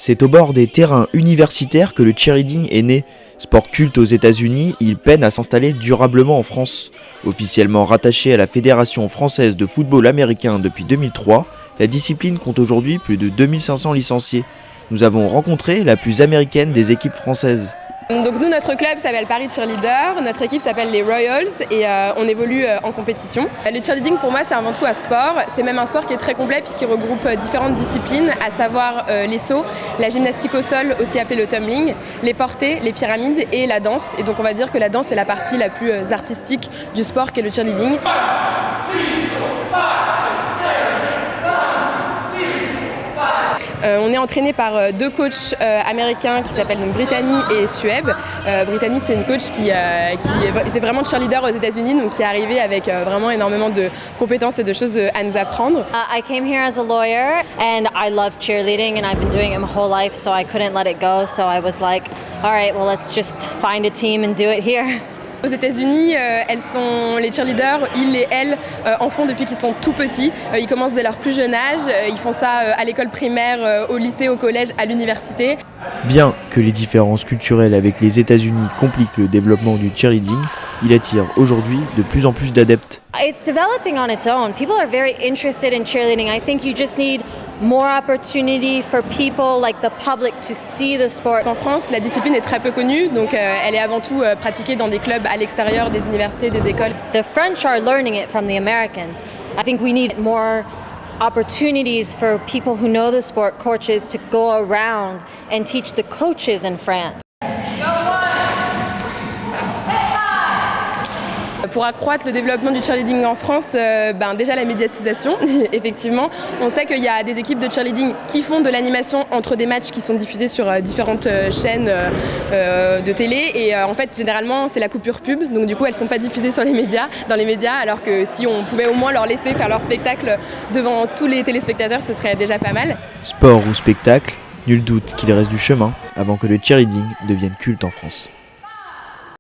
C'est au bord des terrains universitaires que le cheerleading est né. Sport culte aux États-Unis, il peine à s'installer durablement en France. Officiellement rattaché à la Fédération française de football américain depuis 2003, la discipline compte aujourd'hui plus de 2500 licenciés. Nous avons rencontré la plus américaine des équipes françaises. Donc nous, notre club s'appelle Paris Cheerleader, notre équipe s'appelle les Royals et on évolue en compétition. Le cheerleading pour moi c'est avant tout un sport, c'est même un sport qui est très complet puisqu'il regroupe différentes disciplines, à savoir les sauts, la gymnastique au sol, aussi appelée le tumbling, les portées, les pyramides et la danse. Et donc on va dire que la danse est la partie la plus artistique du sport qu'est le cheerleading. On est entraîné par deux coachs américains qui s'appellent donc Brittany et Sueb. Brittany, c'est une coach qui était vraiment cheerleader aux États-Unis, donc qui est arrivée avec vraiment énormément de compétences et de choses à nous apprendre. I came here as a lawyer and I love cheerleading and I've been doing it my whole life, so I couldn't let it go. So I was like, all right, well, let's just find a team and do it here. Aux États-Unis, les cheerleaders, ils et elles en font depuis qu'ils sont tout petits. Ils commencent dès leur plus jeune âge. Ils font ça à l'école primaire, au lycée, au collège, à l'université. Bien que les différences culturelles avec les États-Unis compliquent le développement du cheerleading, il attire aujourd'hui de plus en plus d'adeptes. It's developing on its own. People are very interested in cheerleading. I think you just need more opportunity for people like the public to see the sport. En France, la discipline est très peu connue, donc elle est avant tout pratiquée dans des clubs à l'extérieur des universités, des écoles. The French are learning it from the Americans. I think we need more opportunities for people who know the sport, coaches, to go around and teach the coaches in France. Pour accroître le développement du cheerleading en France, déjà la médiatisation, effectivement. On sait qu'il y a des équipes de cheerleading qui font de l'animation entre des matchs qui sont diffusés sur différentes chaînes de télé. Et en fait, généralement, c'est la coupure pub. Donc du coup, elles ne sont pas diffusées dans les médias, alors que si on pouvait au moins leur laisser faire leur spectacle devant tous les téléspectateurs, ce serait déjà pas mal. Sport ou spectacle, nul doute qu'il reste du chemin avant que le cheerleading devienne culte en France.